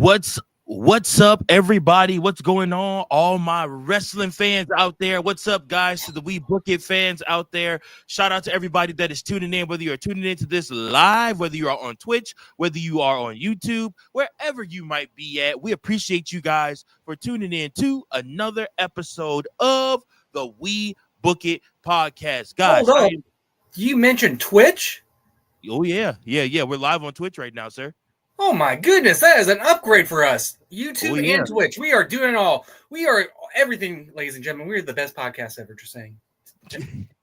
What's up, everybody? What's going on? All my wrestling fans out there. What's up, guys? To the We Book It fans out there. Shout out to everybody that is tuning in, whether you're tuning into this live, whether you are on Twitch, whether you are on YouTube, wherever you might be at. We appreciate you guys for tuning in to another episode of the We Book It podcast. Guys, Hold on. You mentioned Twitch? Oh, yeah. We're live on Twitch right now, sir. Oh my goodness, that is an upgrade for us. YouTube yeah. and Twitch. We are doing it all. We are everything, ladies and gentlemen. We are the best podcast ever, just saying.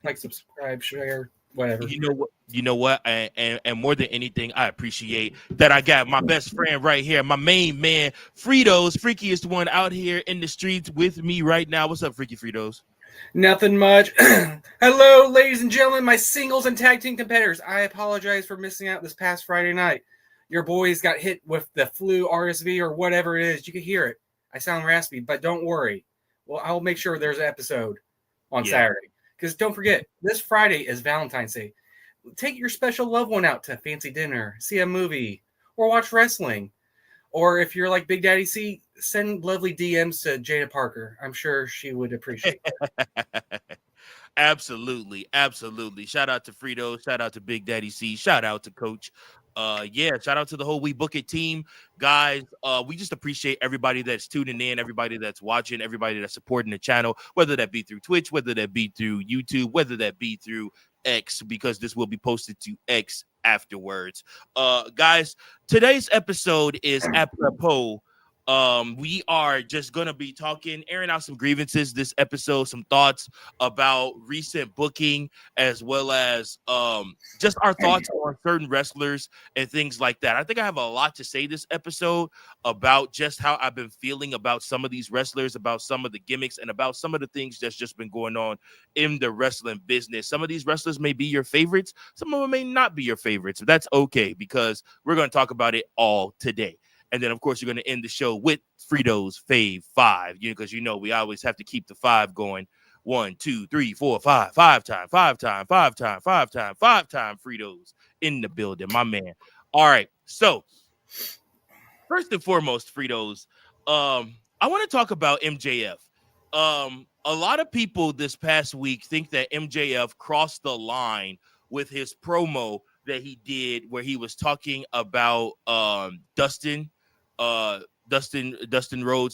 Like, subscribe, share, whatever. You know what? And more than anything, I appreciate that I got my best friend right here, my main man, Fritos, freakiest one out here in the streets with me right now. What's up, Freaky Fritos? Nothing much. Hello, ladies and gentlemen, my singles and tag team competitors. I apologize for missing out this past Friday night. Your boys got hit with the flu, RSV, or whatever it is. You can hear it. I sound raspy, but don't worry. Well, I'll make sure there's an episode on Saturday. Because don't forget, this Friday is Valentine's Day. Take your special loved one out to fancy dinner, see a movie, or watch wrestling. Or if you're like Big Daddy C, send lovely DMs to Jada Parker. I'm sure she would appreciate that. Absolutely. Shout out to Frito. Shout out to Big Daddy C. Shout out to Coach. Shout out to the whole We Book It team, guys. We just appreciate everybody that's tuning in, everybody that's watching, everybody that's supporting the channel, whether that be through Twitch, whether that be through YouTube, whether that be through X, because this will be posted to X afterwards. Guys, today's episode is apropos. We are just gonna be airing out some grievances this episode, some thoughts about recent booking, as well as just our thoughts on certain wrestlers and things like that. I think I have a lot to say this episode about just how I've been feeling about some of these wrestlers, about some of the gimmicks, and about some of the things that's just been going on in the wrestling business. Some of these wrestlers may be your favorites, some of them may not be your favorites. That's okay, because we're going to talk about it all today. And then, of course, you're going to end the show with Frito's Fave 5, because we always have to keep the 5 going. 1, 2, 3, 4, 5, 5 time Fritos in the building, my man. All right, so first and foremost, Fritos, I want to talk about MJF. A lot of people this past week think that MJF crossed the line with his promo that he did, where he was talking about Dustin Rhodes,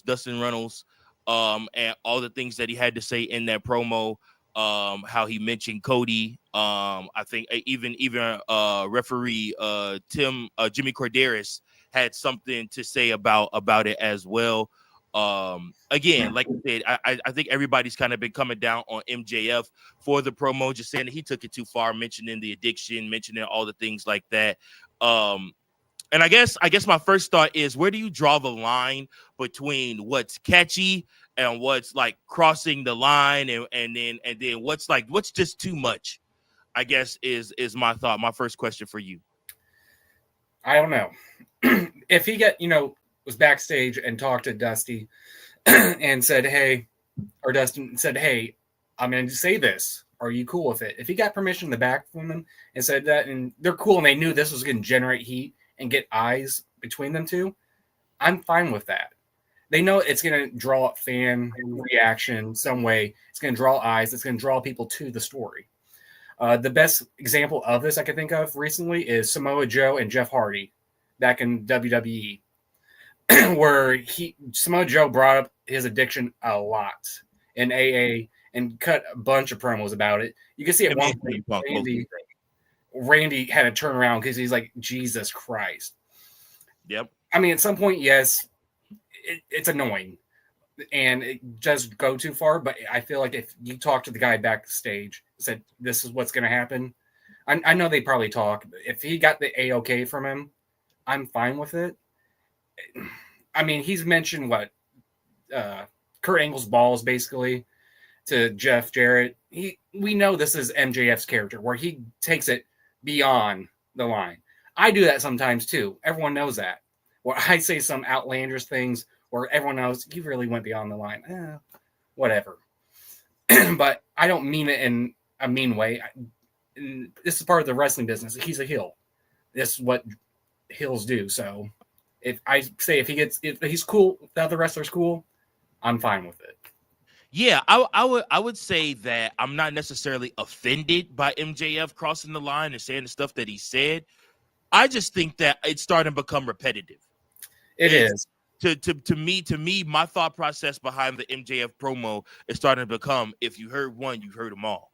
Dustin Runnels, and all the things that he had to say in that promo. How he mentioned Cody. I think even referee Jimmy Corderas had something to say about it as well. Again, like I said, I think everybody's kind of been coming down on MJF for the promo, just saying that he took it too far, mentioning the addiction, mentioning all the things like that. And I guess my first thought is, where do you draw the line between what's catchy and what's like crossing the line, and then what's just too much? I guess is my thought. My first question for you. I don't know. If he was backstage and talked to Dusty and said, "Hey," or Dustin said, "Hey, I'm going to say this. Are you cool with it?" If he got permission in the back from them and said that, and they're cool, and they knew this was going to generate heat and get eyes between them two, I'm fine with that. They know it's going to draw up fan reaction some way. It's going to draw eyes. It's going to draw people to the story. The best example of this I can think of recently is Samoa Joe and Jeff Hardy back in WWE, where Samoa Joe brought up his addiction a lot in AA and cut a bunch of promos about it. You can see at one point Randy had to turn around because he's like, Jesus Christ. Yep. I mean, at some point, yes, it's annoying and it does go too far. But I feel like if you talk to the guy backstage, said, this is what's going to happen. I know they probably talk. But if he got the A-OK from him, I'm fine with it. I mean, he's mentioned Kurt Angle's balls, basically, to Jeff Jarrett. We know this is MJF's character, where he takes it beyond the line. I do that sometimes too. Everyone knows that. Where I say some outlandish things where everyone knows you really went beyond the line. Whatever. But I don't mean it in a mean way. This is part of the wrestling business. He's a heel. This is what heels do. So if he's cool, if the other wrestler's cool, I'm fine with it. Yeah, I would say that I'm not necessarily offended by MJF crossing the line and saying the stuff that he said. I just think that it's starting to become repetitive. It is. To me, my thought process behind the MJF promo is starting to become, if you heard one, you heard them all.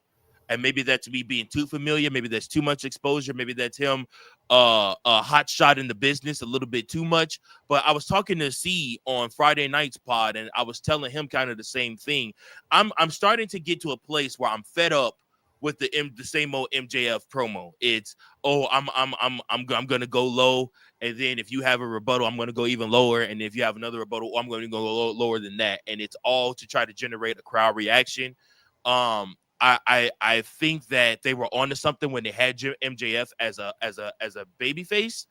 And maybe that's me being too familiar. Maybe that's too much exposure. Maybe that's him a hot shot in the business a little bit too much. But I was talking to C on Friday night's pod, and I was telling him kind of the same thing. I'm starting to get to a place where I'm fed up with the same old MJF promo. It's, oh, I'm gonna go low, and then if you have a rebuttal, I'm gonna go even lower, and if you have another rebuttal, I'm gonna go lower than that, and it's all to try to generate a crowd reaction. I think that they were onto something when they had MJF as a baby face.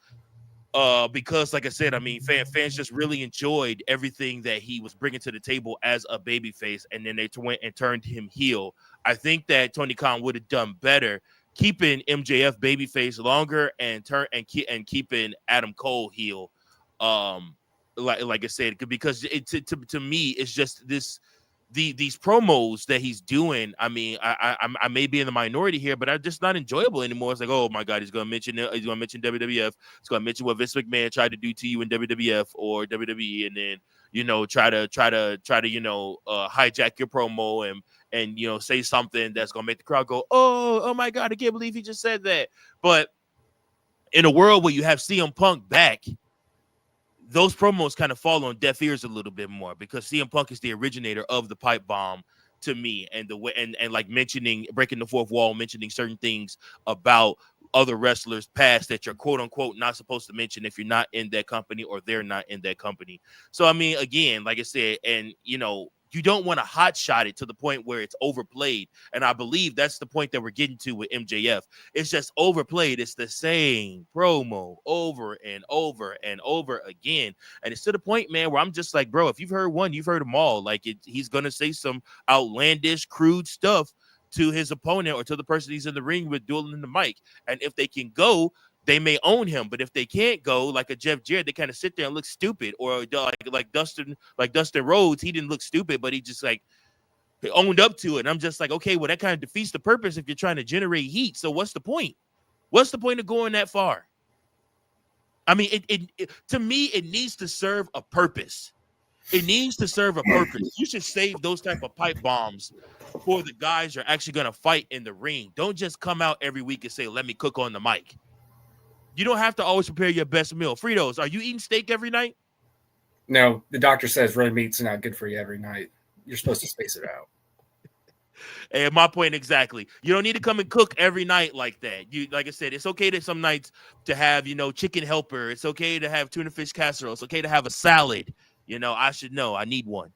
Because like I said, I mean, fans just really enjoyed everything that he was bringing to the table as a babyface, and then they went and turned him heel. I think that Tony Khan would have done better keeping MJF babyface longer and keeping Adam Cole heel. Like I said, because to me, it's just these promos that he's doing. I mean, I may be in the minority here, but I'm just not enjoyable anymore. It's like, oh my God, he's gonna mention WWF. He's gonna mention what Vince McMahon tried to do to you in WWF or WWE, and then try to hijack your promo and say something that's gonna make the crowd go, oh my God, I can't believe he just said that. But in a world where you have CM Punk back, those promos kind of fall on deaf ears a little bit more, because CM Punk is the originator of the pipe bomb to me, and the way and like breaking the fourth wall, mentioning certain things about other wrestlers past that you're quote unquote not supposed to mention if you're not in that company or they're not in that company. So I mean, again, like I said, and you don't want to hot shot it to the point where it's overplayed. And I believe that's the point that we're getting to with MJF. It's just overplayed. It's the same promo over and over and over again. And it's to the point, man, where I'm just like, bro, if you've heard one, you've heard them all. Like he's going to say some outlandish, crude stuff to his opponent or to the person he's in the ring with, dueling the mic. And if they can go, they may own him, but if they can't go, like a Jeff Jarrett, they kind of sit there and look stupid. Or like Dustin Rhodes, he didn't look stupid, but he just he owned up to it. And I'm just like, okay, well, that kind of defeats the purpose if you're trying to generate heat. So what's the point? What's the point of going that far? I mean, it to me, it needs to serve a purpose. It needs to serve a purpose. You should save those type of pipe bombs for the guys you're actually going to fight in the ring. Don't just come out every week and say, let me cook on the mic. You don't have to always prepare your best meal. Fritos, are you eating steak every night? No, the doctor says red meat's not good for you every night. You're supposed to space it out. And my point exactly. You don't need to come and cook every night like that. Like I said, it's okay to some nights to have, chicken helper. It's okay to have tuna fish casserole. It's okay to have a salad. I should know. I need one.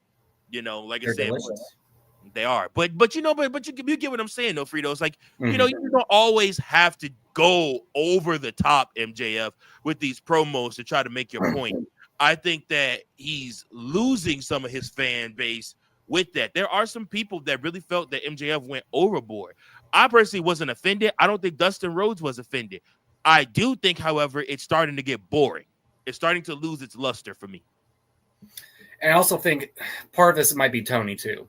Like I said, delicious. They are, but you get what I'm saying, though, Fritos. Like, you don't always have to go over the top, MJF, with these promos to try to make your point. I think that he's losing some of his fan base with that. There are some people that really felt that MJF went overboard. I personally wasn't offended. I don't think Dustin Rhodes was offended. I do think, however, it's starting to get boring. It's starting to lose its luster for me. And I also think part of this might be Tony too.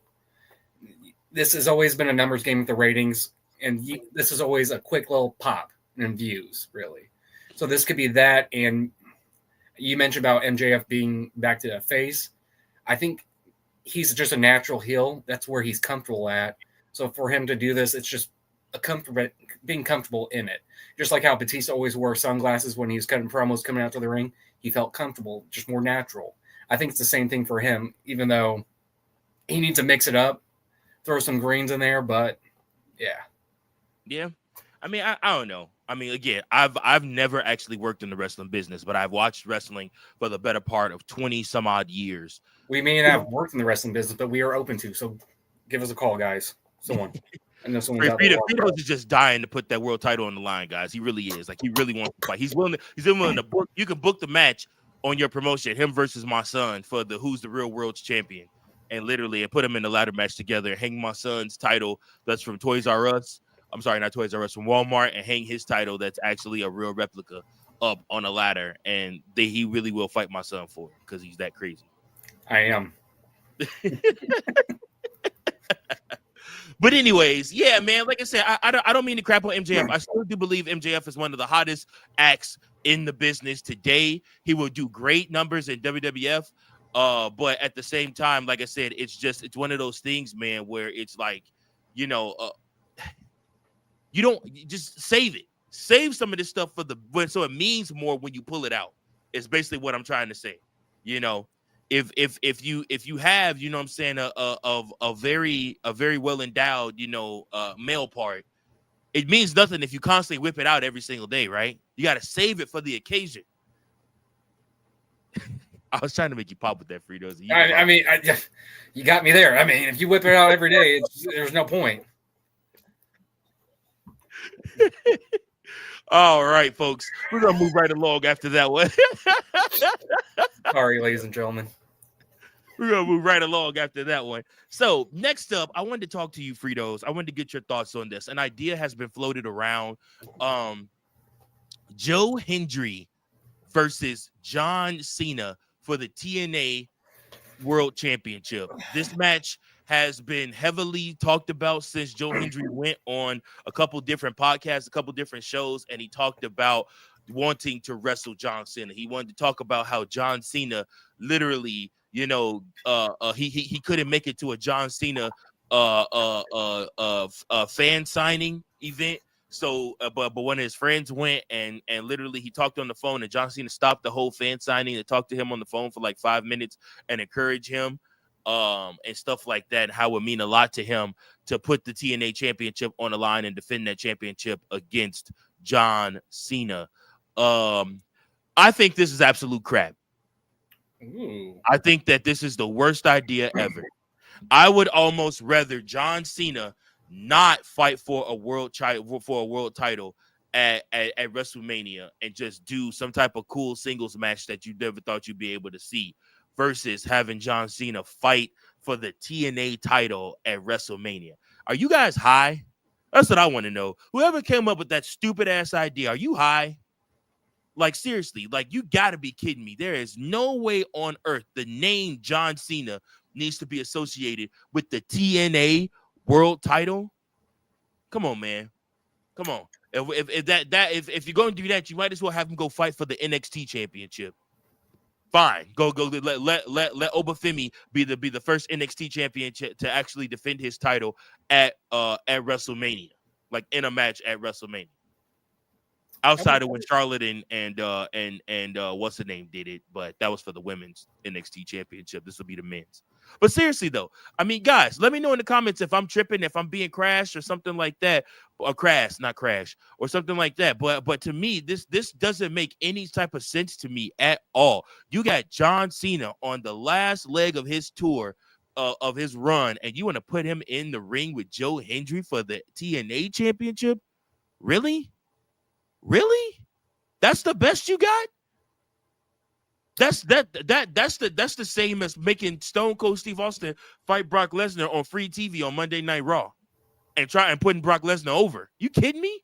This has always been a numbers game with the ratings, and this is always a quick little pop in views, really. So this could be that, and you mentioned about MJF being back to the face. I think he's just a natural heel. That's where he's comfortable at. So for him to do this, it's just being comfortable in it. Just like how Batista always wore sunglasses when he was cutting promos coming out to the ring. He felt comfortable, just more natural. I think it's the same thing for him, even though he needs to mix it up. Throw some greens in there, but yeah. I mean, I don't know. I mean, again, I've never actually worked in the wrestling business, but I've watched wrestling for the better part of 20 some odd years. We may not have worked in the wrestling business, but we are open to. So give us a call, guys. Someone. I know someone's out there. Fritos is just dying to put that world title on the line, guys. He really is. Like, he really wants to fight. He's willing to book. You can book the match on your promotion, him versus my son, for the Who's the Real World's Champion. And literally, put him in the ladder match together, hang my son's title that's from Toys R Us. I'm sorry, not Toys R Us, from Walmart, and hang his title that's actually a real replica up on a ladder, and he really will fight my son for it because he's that crazy. I am. But anyways, yeah, man. Like I said, I don't mean to crap on MJF. I still do believe MJF is one of the hottest acts in the business today. He will do great numbers in WWF. But at the same time, like I said, it's one of those things, man, where it's like, you know, you don't just save it. Save some of this stuff so it means more when you pull it out. It's basically what I'm trying to say. You know, if you have, you know what I'm saying, a very well endowed, male part, it means nothing if you constantly whip it out every single day, right? You got to save it for the occasion. I was trying to make you pop with that, Fritos. You got me there. I mean, if you whip it out every day, there's no point. All right, folks. We're going to move right along after that one. Sorry, ladies and gentlemen. We're going to move right along after that one. So next up, I wanted to talk to you, Fritos. I wanted to get your thoughts on this. An idea has been floated around. Joe Hendry versus John Cena for the TNA World Championship. This match has been heavily talked about since Joe Hendry went on a couple different podcasts, a couple different shows, and he talked about wanting to wrestle John Cena. He wanted to talk about how John Cena literally, he couldn't make it to a John Cena fan signing event. So, but one of his friends went and literally he talked on the phone, and John Cena stopped the whole fan signing and talked to him on the phone for like 5 minutes and encouraged him, and stuff like that. How it would mean a lot to him to put the TNA championship on the line and defend that championship against John Cena. I think this is absolute crap. Ooh. I think that this is the worst idea ever. I would almost rather John Cena not fight for a world title at WrestleMania and just do some type of cool singles match that you never thought you'd be able to see, versus having John Cena fight for the TNA title at WrestleMania. Are you guys high? That's what I want to know. Whoever came up with that stupid ass idea, are you high? Like, seriously, like, you got to be kidding me. There is no way on earth the name John Cena needs to be associated with the TNA world title. Come on, man. Come on. If you're going to do that, you might as well have him go fight for the NXT championship. Fine. Go let Obafemi be the first NXT champion to actually defend his title at WrestleMania, like in a match at WrestleMania. Outside of when Charlotte and what's the name did it, but that was for the women's NXT championship. This will be the men's. But seriously though, I mean, guys, let me know in the comments if I'm tripping, if I'm being crashed or something like that, or not crash, or something like that. But to me, this doesn't make any type of sense to me at all. You got John Cena on the last leg of his tour, of his run, and you want to put him in the ring with Joe Hendry for the TNA championship? Really? Really? That's the best you got? That's the same as making Stone Cold Steve Austin fight Brock Lesnar on free TV on Monday Night Raw and putting Brock Lesnar over. You kidding me?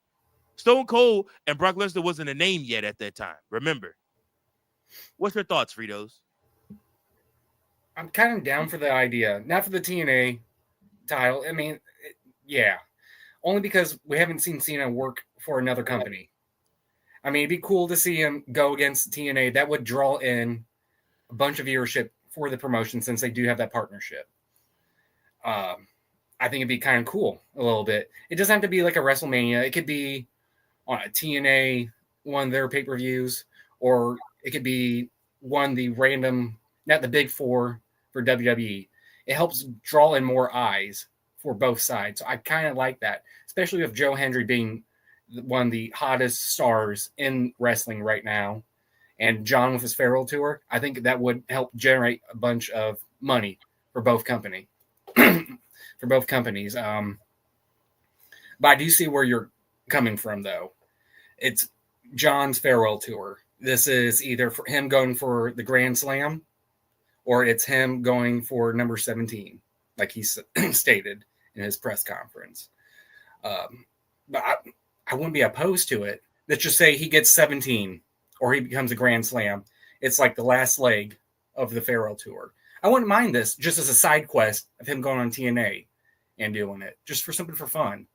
Stone Cold and Brock Lesnar wasn't a name yet at that time. Remember. What's your thoughts, Fritos? I'm kind of down for the idea. Not for the TNA title. I mean, yeah. Only because we haven't seen Cena work for another company. I mean, it'd be cool to see him go against TNA. That would draw in a bunch of viewership for the promotion since they do have that partnership. I think it'd be kind of cool a little bit. It doesn't have to be like a WrestleMania. It could be on a TNA, one of their pay-per-views, or it could be one the random, not the big four for WWE. It helps draw in more eyes for both sides. So I kind of like that, especially with Joe Hendry being one of the hottest stars in wrestling right now, and John with his farewell tour. I think that would help generate a bunch of money for both companies. But I do see where you're coming from, though. It's John's farewell tour. This is either for him going for the Grand Slam, or it's him going for number 17, like he stated in his press conference. But I wouldn't be opposed to it. Let's just say he gets 17 or he becomes a Grand Slam, it's like the last leg of the farewell tour. I wouldn't mind this just as a side quest of him going on TNA and doing it just for something for fun.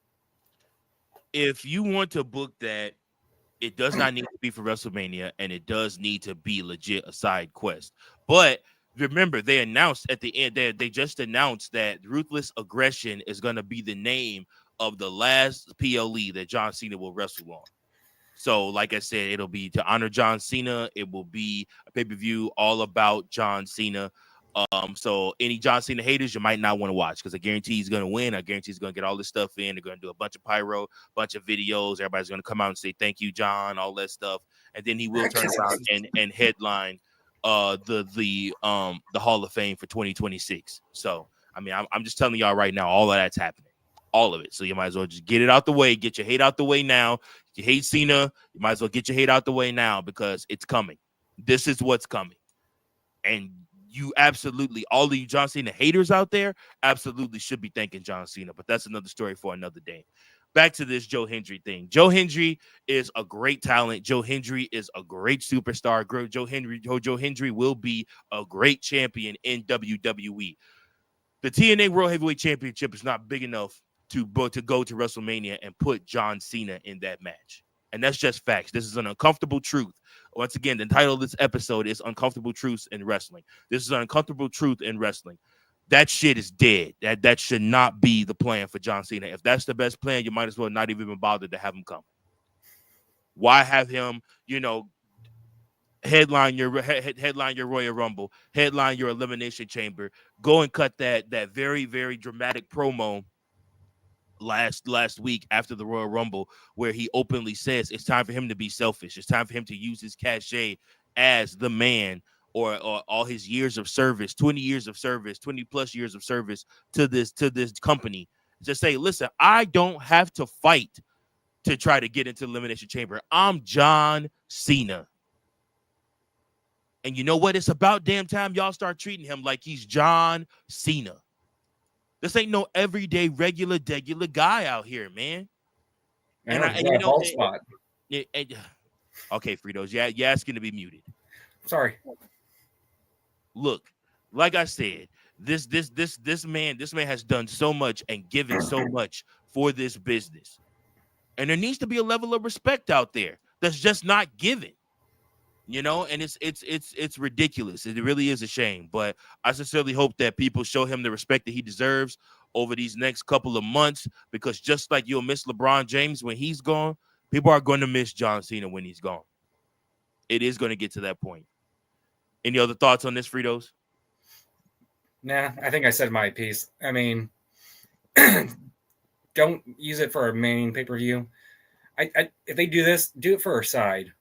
If you want to book that, it does not need to be for WrestleMania, and it does need to be legit a side quest. But remember, they announced at the end, they just announced that Ruthless Aggression is going to be the name of the last PLE that John Cena will wrestle on. So, like I said, it'll be to honor John Cena. It will be a pay-per-view all about John Cena. So any John Cena haters, you might not want to watch, because I guarantee he's going to win. I guarantee he's going to get all this stuff in. They're going to do a bunch of pyro, bunch of videos. Everybody's going to come out and say, thank you, John, all that stuff. And then he will turn around and headline the Hall of Fame for 2026. So, I mean, I'm just telling y'all right now, all of that's happening. All of it. So you might as well just get it out the way. Get your hate out the way now. If you hate Cena, you might as well get your hate out the way now, because it's coming. This is what's coming. And you absolutely, all of you John Cena haters out there, absolutely should be thanking John Cena. But that's another story for another day. Back to this Joe Hendry thing. Joe Hendry is a great talent. Joe Hendry is a great superstar. Joe Hendry will be a great champion in WWE. The TNA World Heavyweight Championship is not big enough to go to WrestleMania and put John Cena in that match. And that's just facts. This is an uncomfortable truth. Once again, the title of this episode is Uncomfortable Truths in Wrestling. This is an uncomfortable truth in wrestling. That shit is dead. That should not be the plan for John Cena. If that's the best plan, you might as well not even bother to have him come. Why have him, headline your Royal Rumble, headline your Elimination Chamber, go and cut that very, very dramatic promo last week after the Royal Rumble, where he openly says it's time for him to be selfish. It's time for him to use his cachet as the man, or all his years of service, 20 years of service, 20 plus years of service to this company, to say, listen, I don't have to fight to try to get into the Elimination Chamber. I'm John Cena. And you know what? It's about damn time y'all start treating him like he's John Cena. This ain't no everyday, regular guy out here, man. Spot. Okay, Fritos, yeah, you're asking to be muted. Sorry. Look, like I said, this man has done so much and given so much for this business, and there needs to be a level of respect out there that's just not given. And it's ridiculous. It really is a shame. But I sincerely hope that people show him the respect that he deserves over these next couple of months, because just like you'll miss LeBron James when he's gone, people are going to miss John Cena when he's gone. It is going to get to that point. Any other thoughts on this, Fritos? Nah, I think I said my piece. I mean, don't use it for a main pay-per-view. If they do this, do it for a side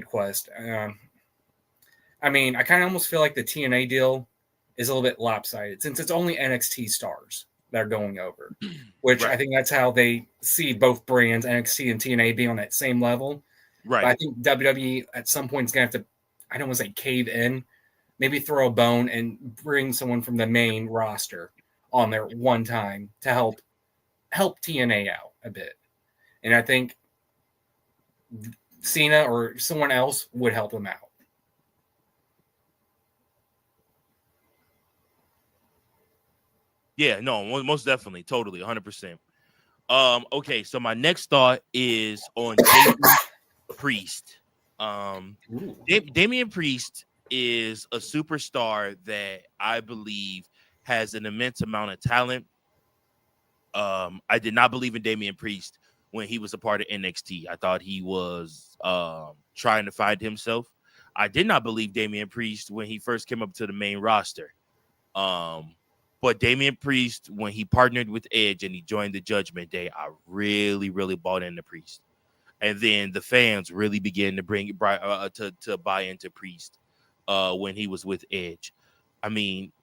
quest. I mean, I kind of almost feel like the TNA deal is a little bit lopsided, since it's only NXT stars that are going over, which right. I think that's how they see both brands, NXT and TNA, being on that same level. Right. But I think WWE at some point is going to have to, I don't want to say cave in, maybe throw a bone and bring someone from the main roster on there one time to help TNA out a bit. And I think Cena or someone else would help him out. Yeah, no, most definitely, totally, 100%. Okay, so my next thought is on Damian Priest. Damian Priest is a superstar that I believe has an immense amount of talent. I did not believe in Damian Priest when he was a part of NXT. I thought he was trying to find himself. I did not believe Damian Priest when he first came up to the main roster. But Damian Priest, when he partnered with Edge and he joined the Judgment Day, I really, really bought into Priest. And then the fans really began to buy into Priest when he was with Edge. I mean,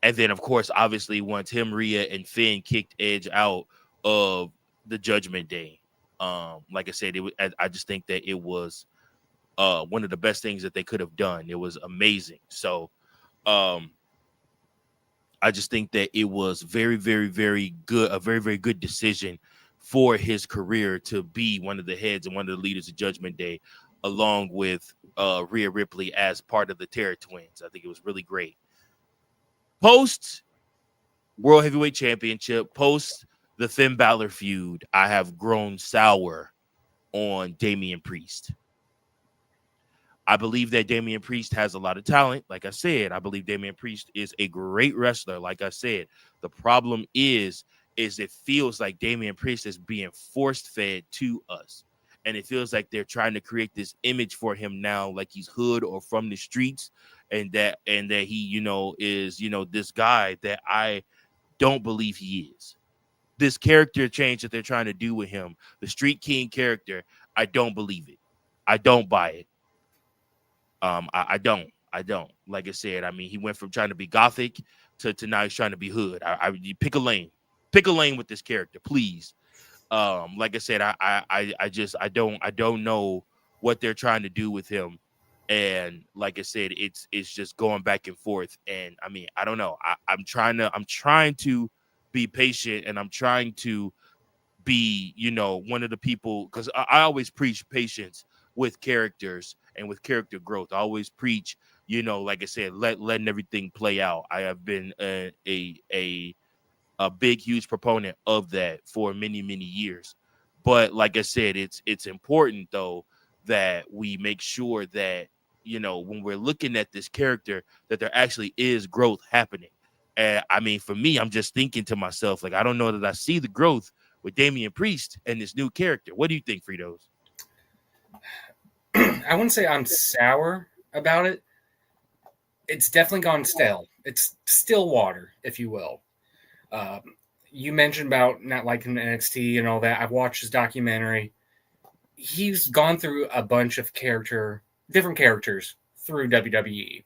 and then, of course, obviously, once him, Rhea, and Finn kicked Edge out of the Judgment Day, like I said, I just think that it was one of the best things that they could have done. It was amazing. So I just think that it was very, very, very good, a very, very good decision for his career to be one of the heads and one of the leaders of Judgment Day, along with Rhea Ripley as part of the Terror Twins. I think it was really great. Post World Heavyweight Championship, post the Finn Balor feud, I have grown sour on Damian Priest. I believe that Damian Priest has a lot of talent. Like I said, I believe Damian Priest is a great wrestler. Like I said, the problem is it feels like Damian Priest is being forced fed to us. And it feels like they're trying to create this image for him now, like he's hood or from the streets, and that he, is, this guy that I don't believe he is. This character change that they're trying to do with him, the Street King character, I don't believe it. I don't buy it. I don't. Like I said, I mean, he went from trying to be gothic to now he's trying to be hood. You pick a lane with this character, please. Like I said, I don't know what they're trying to do with him, and like I said, it's just going back and forth. And I mean, I don't know. I'm trying to be patient, and I'm trying to be, one of the people, because I always preach patience with characters and with character growth. I always preach, like I said, letting everything play out. I have been a big, huge proponent of that for many, many years. But like I said, it's important though that we make sure that, when we're looking at this character, that there actually is growth happening. And I mean, for me, I'm just thinking to myself, like, I don't know that I see the growth with Damian Priest and this new character. What do you think, Fritos? I wouldn't say I'm sour about it. It's definitely gone stale. It's still water, if you will. You mentioned about not liking NXT and all that. I've watched his documentary. He's gone through a bunch of different characters through WWE.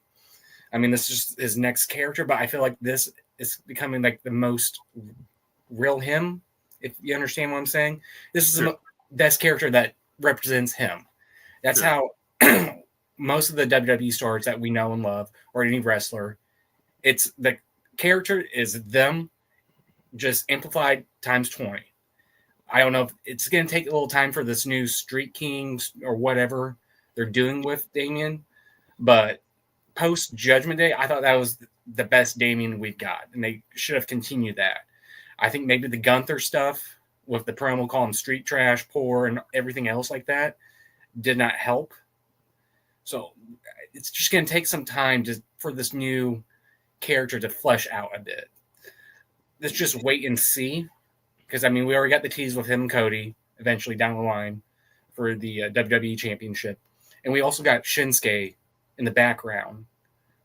I mean, this is just his next character, but I feel like this is becoming like the most real him, if you understand what I'm saying. This is the best character that represents him. That's how most of the WWE stars that we know and love, or any wrestler, it's the character is them just amplified times 20. I don't know if it's going to take a little time for this new Street Kings or whatever they're doing with Damian, but post Judgment Day, I thought that was the best Damian we've got, and they should have continued that. I think maybe the Gunther stuff with the promo call him street trash, poor, and everything else like that did not help. So it's just going to take some time for this new character to flesh out a bit. Let's just wait and see. Because, I mean, we already got the tease with him and Cody eventually down the line for the WWE Championship. And we also got Shinsuke in the background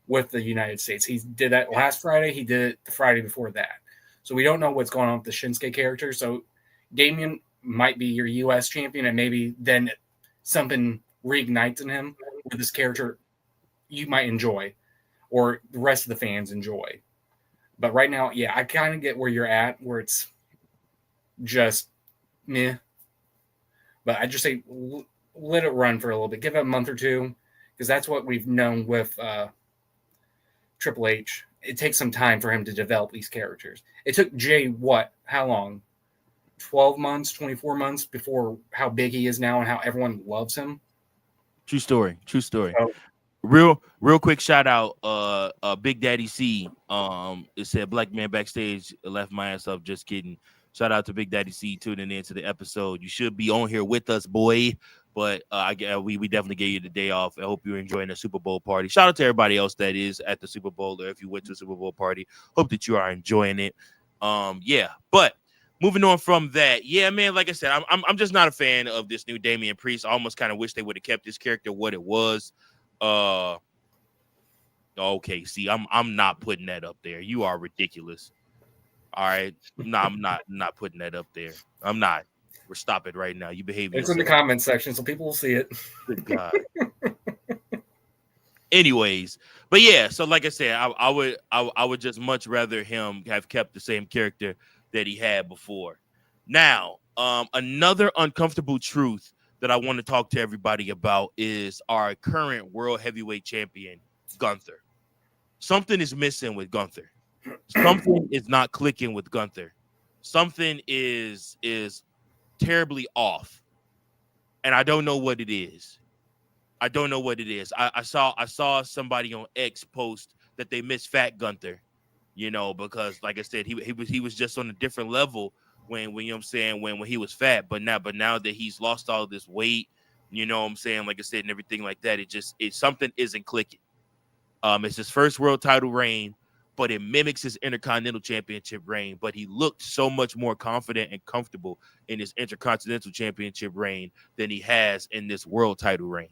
with the United States. He did that last Friday. He did it the Friday before that. So we don't know what's going on with the Shinsuke character. So Damian might be your U.S. champion, and maybe then something reignites in him with this character you might enjoy, or the rest of the fans enjoy. But right now, yeah, I kind of get where you're at, where it's just meh. But I just say let it run for a little bit. Give it a month or two, because that's what we've known with Triple H. It takes some time for him to develop these characters. It took Jay, how long? 12 months, 24 months before how big he is now and how everyone loves him. True story. So, real quick shout out, Big Daddy C. It said Black Man Backstage left my ass up. Just kidding. Shout out to Big Daddy C tuning into the episode. You should be on here with us, boy. But we definitely gave you the day off. I hope you're enjoying the Super Bowl party. Shout out to everybody else that is at the Super Bowl, or if you went to a Super Bowl party. Hope that you are enjoying it. Yeah. But moving on from that, yeah, man. Like I said, I'm just not a fan of this new Damian Priest. I almost kind of wish they would have kept this character what it was. Okay. See, I'm not putting that up there. You are ridiculous. All right. No, I'm not putting that up there. I'm not. We're stopping right now. You behave yourself. It's in the comment section, so people will see it. Good God. Anyways, but yeah, so like I said, I would just much rather him have kept the same character that he had before. Now, another uncomfortable truth that I want to talk to everybody about is our current world heavyweight champion, Gunther. Something is missing with Gunther. Something is not clicking with Gunther. Something is terribly off, and I don't know what it is. I don't know what it is. I saw somebody on X post that they miss Fat Gunther, because like I said, he was just on a different level when you know what I'm saying when he was fat, but now that he's lost all this weight, you know what I'm saying, like I said, and everything like that, it something isn't clicking. It's his first world title reign, but it mimics his Intercontinental Championship reign. But he looked so much more confident and comfortable in his Intercontinental Championship reign than he has in this world title reign.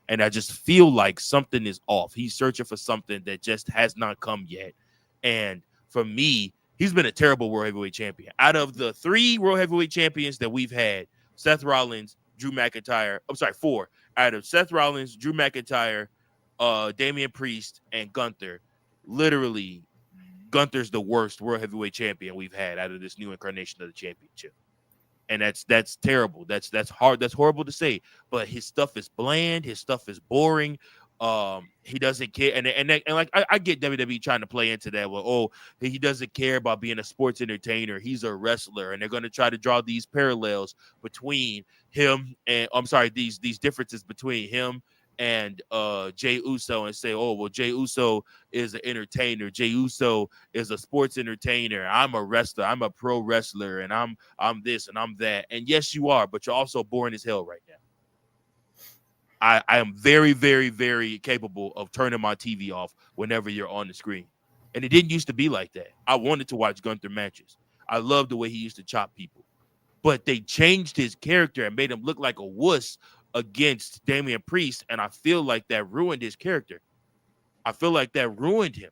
And I just feel like something is off. He's searching for something that just has not come yet. And for me, he's been a terrible world heavyweight champion. Out of the 3 world heavyweight champions that we've had, Seth Rollins, Drew McIntyre, I'm sorry, 4. Out of Seth Rollins, Drew McIntyre, Damian Priest, and Gunther, literally, Gunther's the worst world heavyweight champion we've had out of this new incarnation of the championship. And that's terrible. That's hard. That's horrible to say. But his stuff is bland. His stuff is boring. He doesn't care. And like I get WWE trying to play into that. Well, he doesn't care about being a sports entertainer. He's a wrestler, and they're going to try to draw these parallels between him and these differences between him and Jey Uso, and say, oh, well, Jey Uso is an entertainer. Jey Uso is a sports entertainer. I'm a wrestler. I'm a pro wrestler, and I'm this and I'm that. And yes, you are, but you're also boring as hell right now. I am very, very, very capable of turning my TV off whenever you're on the screen. And it didn't used to be like that. I wanted to watch Gunther matches. I loved the way he used to chop people. But they changed his character and made him look like a wuss against Damian Priest, and I feel like that ruined his character. I feel like that ruined him.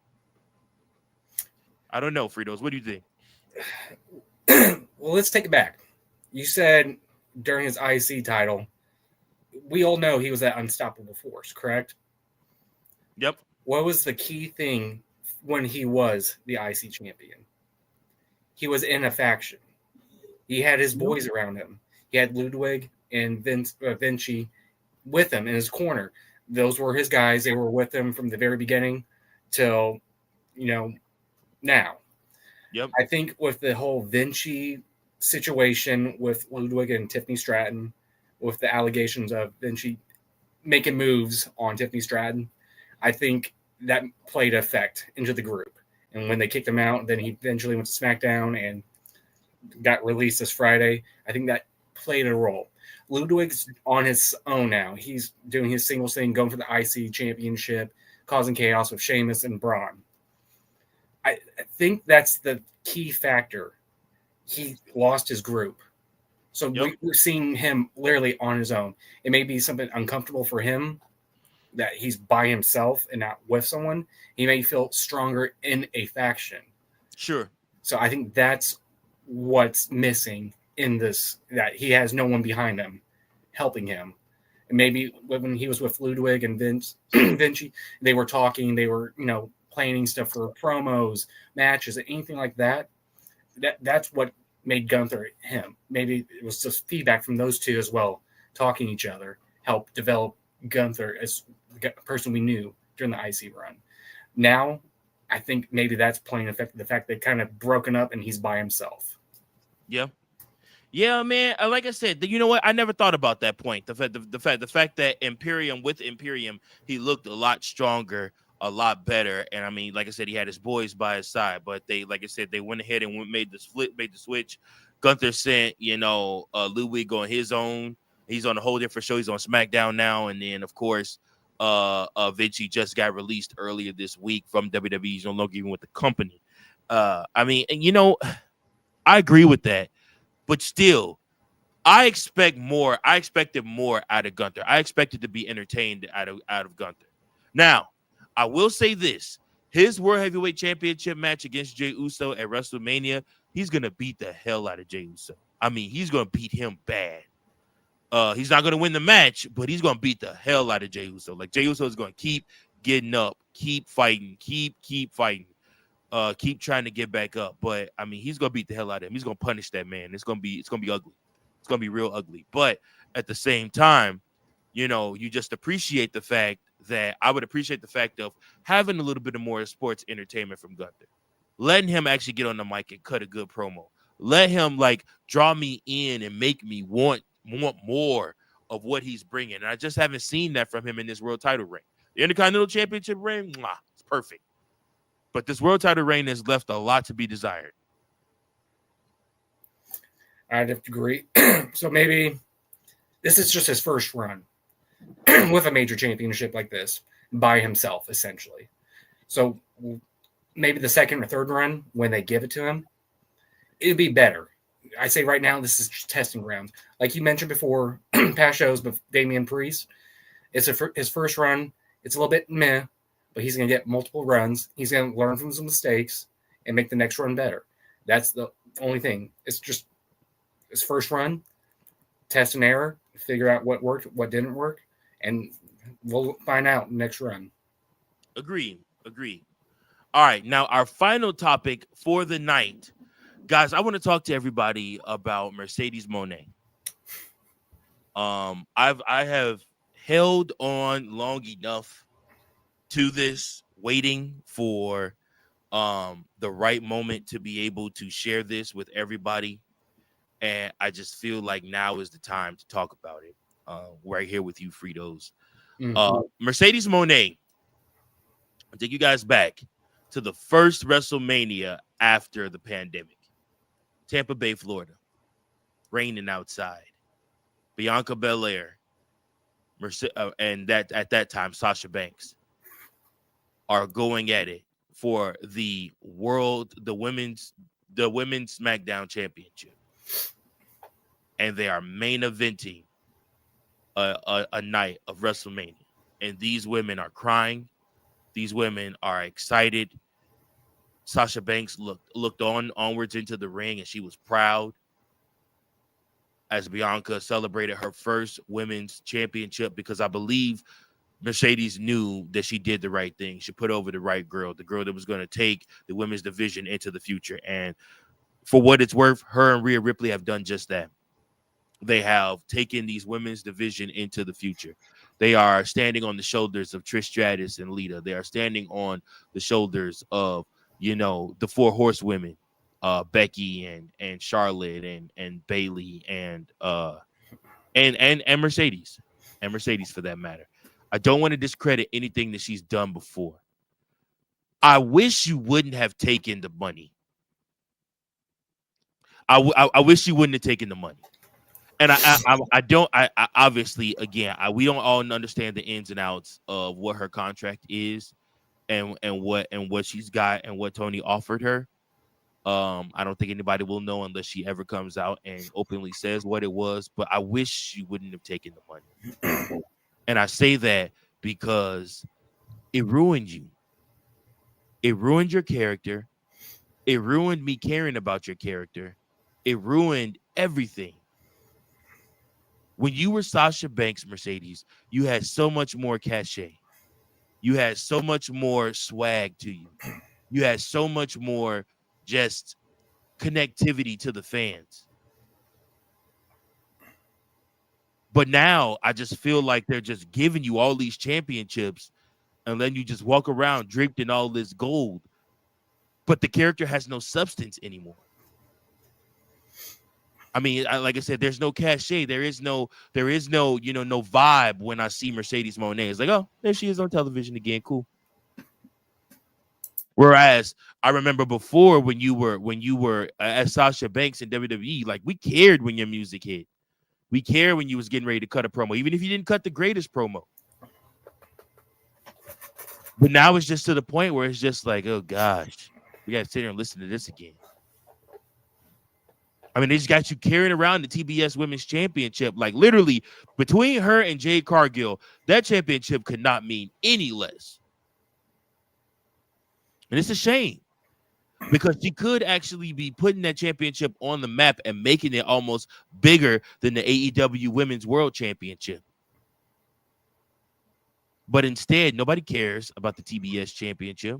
I don't know, Fritos. What do you think? Well, let's take it back. You said during his IC title, we all know he was that unstoppable force, correct? Yep. What was the key thing when he was the IC champion? He was in a faction. He had his boys around him. He had Ludwig and Vinci with him in his corner. Those were his guys. They were with him from the very beginning till, now. Yep. I think with the whole Vinci situation with Ludwig and Tiffany Stratton, with the allegations of Vinci making moves on Tiffany Stratton, I think that played effect into the group. And when they kicked him out, then he eventually went to SmackDown and got released this Friday. I think that played a role. Ludwig's on his own now. He's doing his singles thing, going for the IC championship, causing chaos with Sheamus and Braun. I think that's the key factor. He lost his group. So we're seeing him literally on his own. It may be something uncomfortable for him that he's by himself and not with someone. He may feel stronger in a faction. Sure. So I think that's what's missing in this, that he has no one behind him helping him. And maybe when he was with Ludwig and Vinci, they were talking, they were, planning stuff for promos, matches, anything like that. That's what made Gunther him. Maybe it was just feedback from those two as well, talking to each other, helped develop Gunther as the person we knew during the IC run. Now, I think maybe that's playing effect, the fact they've kind of broken up and he's by himself. Yeah. Yeah, man. Like I said, you know what? I never thought about that point. The fact that Imperium, he looked a lot stronger, a lot better. And I mean, like I said, he had his boys by his side, but they went ahead and made the switch. Gunther sent, Ludwig on his own. He's on a whole different show. He's on SmackDown now. And then, of course, Vinci just got released earlier this week from WWE. He's no longer even with the company. I mean, and I agree with that. But still, I expected more out of Gunther. I expected to be entertained out of Gunther. Now, I will say this. His World Heavyweight Championship match against Jey Uso at WrestleMania, he's going to beat the hell out of Jey Uso. I mean, he's going to beat him bad. He's not going to win the match, but he's going to beat the hell out of Jey Uso. Like, Jey Uso is going to keep getting up, keep fighting, keep fighting. Keep trying to get back up, but I mean, he's gonna beat the hell out of him. He's gonna punish that man. It's gonna be ugly. It's gonna be real ugly. But at the same time, you just appreciate the fact that I would appreciate the fact of having a little bit of more sports entertainment from Gunther, letting him actually get on the mic and cut a good promo. Let him like draw me in and make me want more of what he's bringing. And I just haven't seen that from him in this world title reign. The Intercontinental Championship reign, it's perfect. But this world title reign has left a lot to be desired. I'd have to agree. So maybe this is just his first run with a major championship like this by himself, essentially. So maybe the second or third run, when they give it to him, it'd be better. I say right now, this is just testing grounds. Like you mentioned before, past shows, but Damian Priest, it's his first run. It's a little bit meh, but he's going to get multiple runs. He's going to learn from some mistakes and make the next run better. That's the only thing. It's just his first run, test and error, figure out what worked, what didn't work, and we'll find out next run. Agreed. All right, now our final topic for the night. Guys, I want to talk to everybody about Mercedes Moné. I have held on long enough to this, waiting for the right moment to be able to share this with everybody. And I just feel like now is the time to talk about it. Right here with you, Fritos. Mercedes Moné. I'll take you guys back to the first WrestleMania after the pandemic. Tampa Bay, Florida. Raining outside. Bianca Belair. And that at that time, Sasha Banks are going at it for the women's SmackDown Championship. And they are main eventing a night of WrestleMania. And these women are crying. These women are excited. Sasha Banks looked onwards into the ring, and she was proud as Bianca celebrated her first women's championship, because I believe Mercedes knew that she did the right thing. She put over the right girl, the girl that was going to take the women's division into the future. And for what it's worth, her and Rhea Ripley have done just that. They have taken these women's division into the future. They are standing on the shoulders of Trish Stratus and Lita. They are standing on the shoulders of, the four horsewomen, Becky and Charlotte and Bayley and Mercedes for that matter. I don't want to discredit anything that she's done before. I wish you wouldn't have taken the money. I wish you wouldn't have taken the money. And I obviously, again, we don't all understand the ins and outs of what her contract is and what she's got and what Tony offered her. I don't think anybody will know unless she ever comes out and openly says what it was. But I wish she wouldn't have taken the money. And I say that because it ruined you. It ruined your character. It ruined me caring about your character. It ruined everything. When you were Sasha Banks, Mercedes, you had so much more cachet. You had so much more swag to you. You had so much more just connectivity to the fans. But now I just feel like they're just giving you all these championships and then you just walk around draped in all this gold. But the character has no substance anymore. I mean, like I said, there's no cachet. There is no, no vibe when I see Mercedes Moné. It's like, oh, there she is on television again. Cool. Whereas I remember before when you were as Sasha Banks in WWE, like we cared when your music hit. We cared when you was getting ready to cut a promo, even if you didn't cut the greatest promo. But now it's just to the point where it's just like, oh gosh, we got to sit here and listen to this again. I mean, they just got you carrying around the TBS Women's Championship. Like, literally, between her and Jade Cargill, that championship could not mean any less. And it's a shame. Because she could actually be putting that championship on the map and making it almost bigger than the AEW Women's World Championship. But instead, nobody cares about the TBS Championship.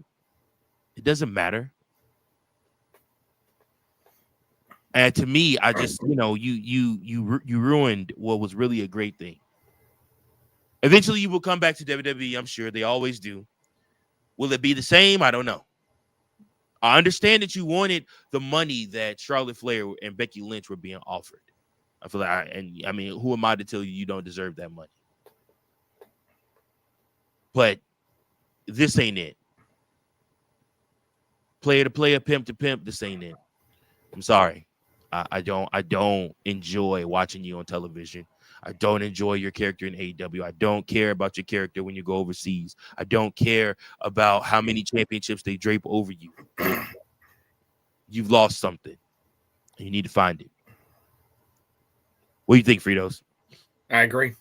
It doesn't matter. And to me, I just, you ruined what was really a great thing. Eventually, you will come back to WWE. I'm sure they always do. Will it be the same? I don't know. I understand that you wanted the money that Charlotte Flair and Becky Lynch were being offered. I feel like, I mean, who am I to tell you you don't deserve that money? But this ain't it. Player to player, pimp to pimp, this ain't it. I'm sorry. I don't enjoy watching you on television. I don't enjoy your character in AEW. I don't care about your character when you go overseas. I don't care about how many championships they drape over you. You've lost something. You need to find it. What do you think, Fritos? I agree.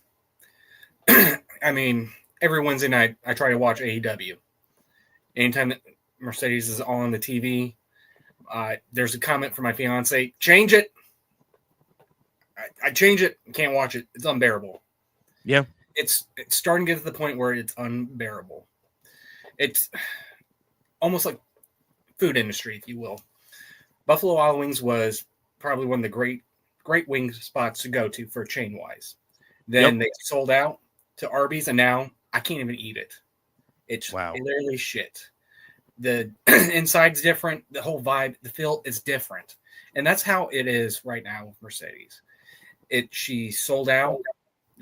I mean, every Wednesday night I try to watch AEW. Anytime that Mercedes is on the TV, there's a comment from my fiance, change it. I change it, can't watch it. It's unbearable. Yeah. It's starting to get to the point where it's unbearable. It's almost like food industry, if you will. Buffalo Wild Wings was probably one of the great wing spots to go to for chain wise. Then they sold out to Arby's, and now I can't even eat it. It's literally shit. The inside's different. The whole vibe, the feel is different. And that's how it is right now with Mercedes. She sold out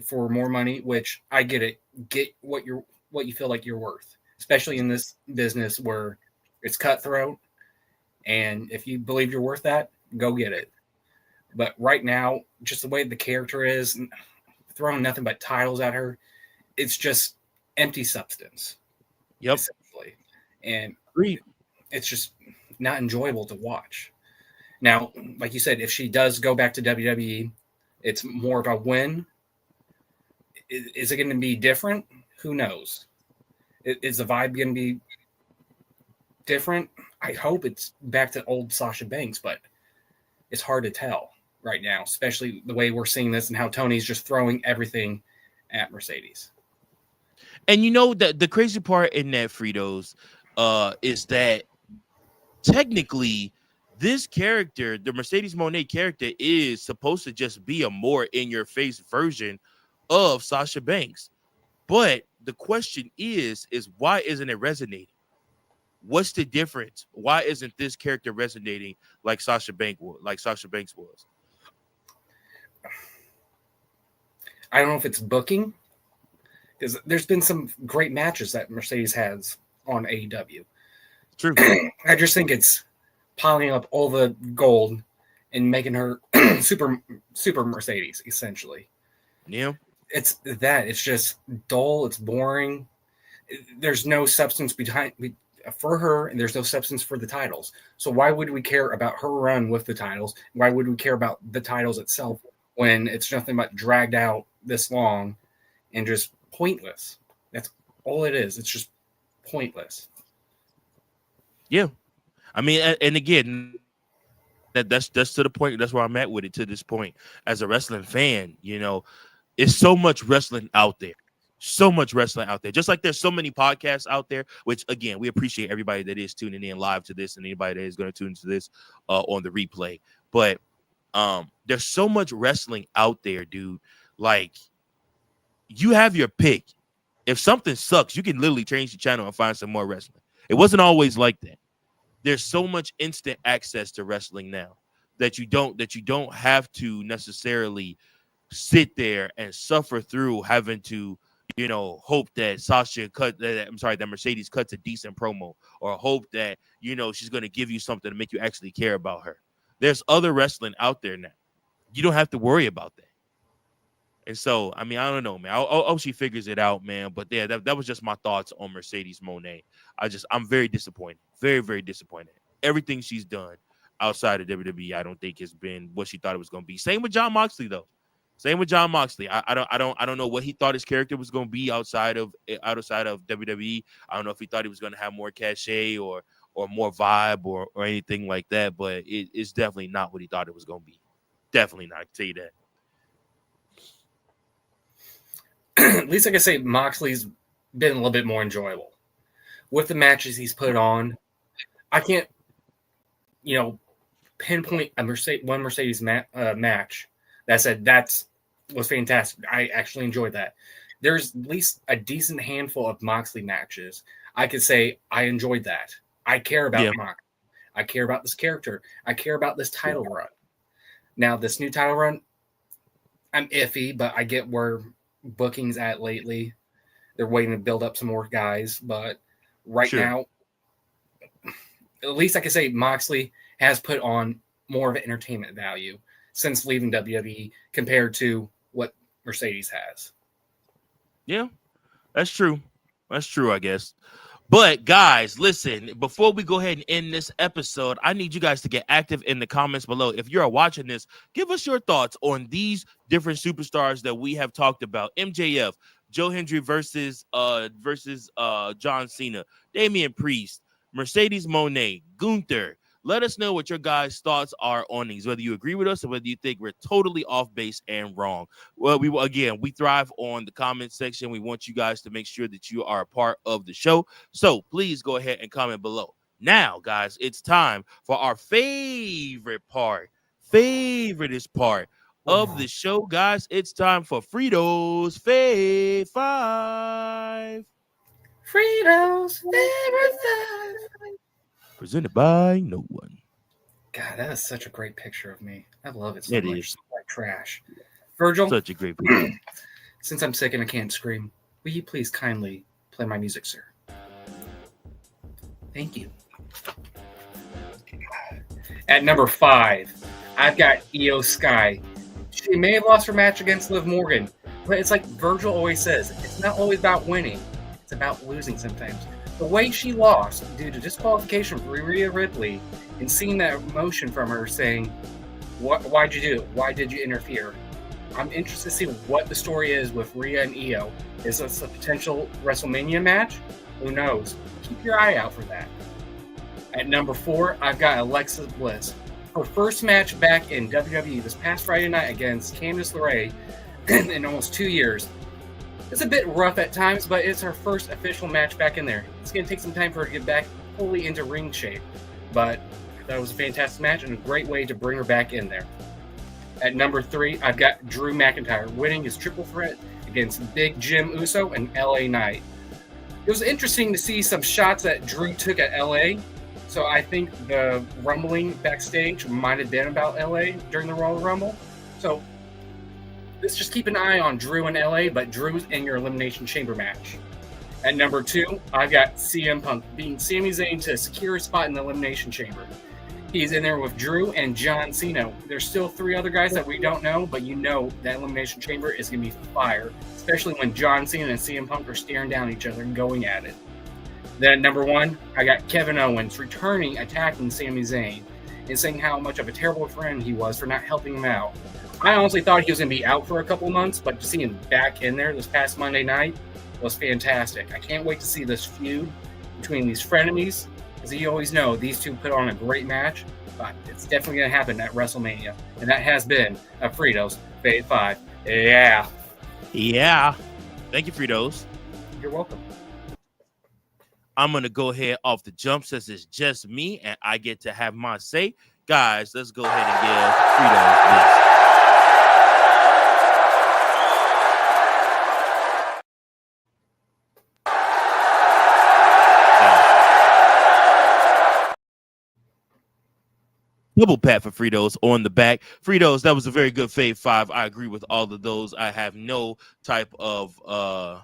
for more money, which I get it. Get what you feel like you're worth, especially in this business where it's cutthroat. And if you believe you're worth that, go get it. But right now, just the way the character is, throwing nothing but titles at her, it's just empty substance. Yep. Essentially. And it's just not enjoyable to watch. Now, like you said, if she does go back to WWE, it's more of a win. Is it going to be different? Who knows? Is the vibe going to be different? I hope it's back to old Sasha Banks, but it's hard to tell right now, especially the way we're seeing this and how Tony's just throwing everything at Mercedes. And you know that the crazy part in that, Fritos, is that technically this character, the Mercedes Moné character, is supposed to just be a more in-your-face version of Sasha Banks. But the question is why isn't it resonating? What's the difference? Why isn't this character resonating like Sasha Banks was? I don't know if it's booking, because there's been some great matches that Mercedes has on AEW. True. I just think it's piling up all the gold and making her super Mercedes, essentially. Yeah. It's just dull. It's boring. There's no substance for her, and there's no substance for the titles. So why would we care about her run with the titles? Why would we care about the titles itself when it's nothing but dragged out this long and just pointless? That's all it is. It's just pointless. Yeah. I mean, and again, that's to the point. That's where I'm at with it to this point. As a wrestling fan, you know, it's so much wrestling out there. So much wrestling out there. Just like there's so many podcasts out there, which, again, we appreciate everybody that is tuning in live to this and anybody that is going to tune into this on the replay. But there's so much wrestling out there, dude. Like, you have your pick. If something sucks, you can literally change the channel and find some more wrestling. It wasn't always like that. There's so much instant access to wrestling now that you don't have to necessarily sit there and suffer through having to, you know, hope that that Mercedes cuts a decent promo, or hope that, you know, she's going to give you something to make you actually care about her. There's other wrestling out there now. You don't have to worry about that. And so, I mean, I don't know, man. I hope she figures it out, man. But yeah, that was just my thoughts on Mercedes Moné. I'm very disappointed. Very, very disappointed. Everything she's done outside of WWE, I don't think has been what she thought it was going to be. Same with Jon Moxley, though. Same with Jon Moxley. I don't know what he thought his character was going to be outside of WWE. I don't know if he thought he was going to have more cachet or more vibe or anything like that. But it's definitely not what he thought it was going to be. Definitely not. I can tell you that. At least I can say Moxley's been a little bit more enjoyable with the matches he's put on. I can't, you know, pinpoint one Mercedes match that said that was fantastic. I actually enjoyed that. There's at least a decent handful of Moxley matches I could say I enjoyed that. I care about Moxley. I care about this character. I care about this title run. Now, this new title run, I'm iffy, but I get where booking's at lately. They're waiting to build up some more guys, but right now, at least I can say Moxley has put on more of an entertainment value since leaving WWE compared to what Mercedes has. Yeah, that's true. That's true, I guess. But guys, listen, before we go ahead and end this episode, I need you guys to get active in the comments below. If you're watching this, give us your thoughts on these different superstars that we have talked about. MJF, Joe Hendry versus John Cena, Damian Priest, Mercedes Moné, Gunther. Let us know what your guys' thoughts are on these, whether you agree with us or whether you think we're totally off base and wrong. Well, we thrive on the comment section. We want you guys to make sure that you are a part of the show. So please go ahead and comment below. Now, guys, it's time for our favoriteest part of the show, guys. It's time for Fritos Fave 5. Fritos Favorite 5. Presented by no one. God, that is such a great picture of me. I love it so It much. is. So like trash. Virgil, Such a great picture. Since I'm sick and I can't scream, will you please kindly play my music, sir? Thank you. At number 5, I've got Io Sky. She may have lost her match against Liv Morgan, but it's like Virgil always says, it's not always about winning. It's about losing sometimes. The way she lost due to disqualification for Rhea Ripley and seeing that emotion from her saying, why'd you do it? Why did you interfere? I'm interested to see what the story is with Rhea and Io. Is this a potential WrestleMania match? Who knows? Keep your eye out for that. At number 4, I've got Alexa Bliss. Her first match back in WWE this past Friday night against Candice LeRae in almost 2 years. It's a bit rough at times, but it's her first official match back in there. It's going to take some time for her to get back fully into ring shape, but I thought it was a fantastic match and a great way to bring her back in there. At number 3, I've got Drew McIntyre winning his triple threat against Big Jim Uso and LA Knight. It was interesting to see some shots that Drew took at LA, so I think the rumbling backstage might have been about LA during the Royal Rumble. So let's just keep an eye on Drew in LA, but Drew's in your Elimination Chamber match. At number 2, I've got CM Punk beating Sami Zayn to secure a spot in the Elimination Chamber. He's in there with Drew and John Cena. There's still 3 other guys that we don't know, but you know that Elimination Chamber is going to be fire, especially when John Cena and CM Punk are staring down each other and going at it. Then at number 1, I got Kevin Owens returning, attacking Sami Zayn, and saying how much of a terrible friend he was for not helping him out. I honestly thought he was going to be out for a couple of months, but to see him back in there this past Monday night was fantastic. I can't wait to see this feud between these frenemies. As you always know, these two put on a great match, but it's definitely going to happen at WrestleMania. And that has been a Fritos Fave 5. Yeah. Yeah. Thank you, Fritos. You're welcome. I'm going to go ahead off the jump since it's just me and I get to have my say. Guys, let's go ahead and give Fritos this. Double pat for Fritos on the back. Fritos, that was a very good Fave 5. I agree with all of those. I have no type of what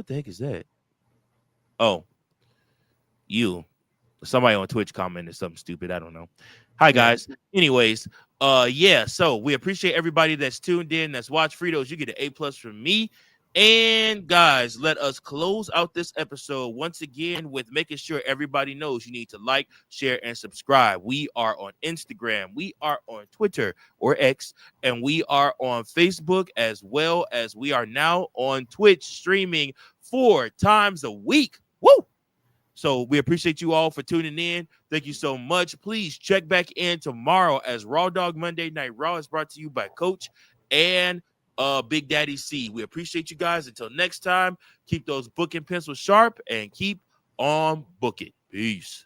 the heck is that? Oh, somebody on Twitch commented something stupid. I don't know. Hi guys. Anyways, yeah, so we appreciate everybody that's tuned in, that's watched. Fritos, you get an A+ from me. And guys, let us close out this episode once again with making sure everybody knows you need to like, share, and subscribe. We are on Instagram, we are on Twitter or X, and we are on Facebook, as well as we are now on Twitch, streaming 4 times a week. Woo! So we appreciate you all for tuning in. Thank you so much. Please check back in tomorrow as Raw Dog Monday Night Raw is brought to you by Coach and Big Daddy C. We appreciate you guys. Until next time, keep those booking pencils sharp and keep on booking. Peace.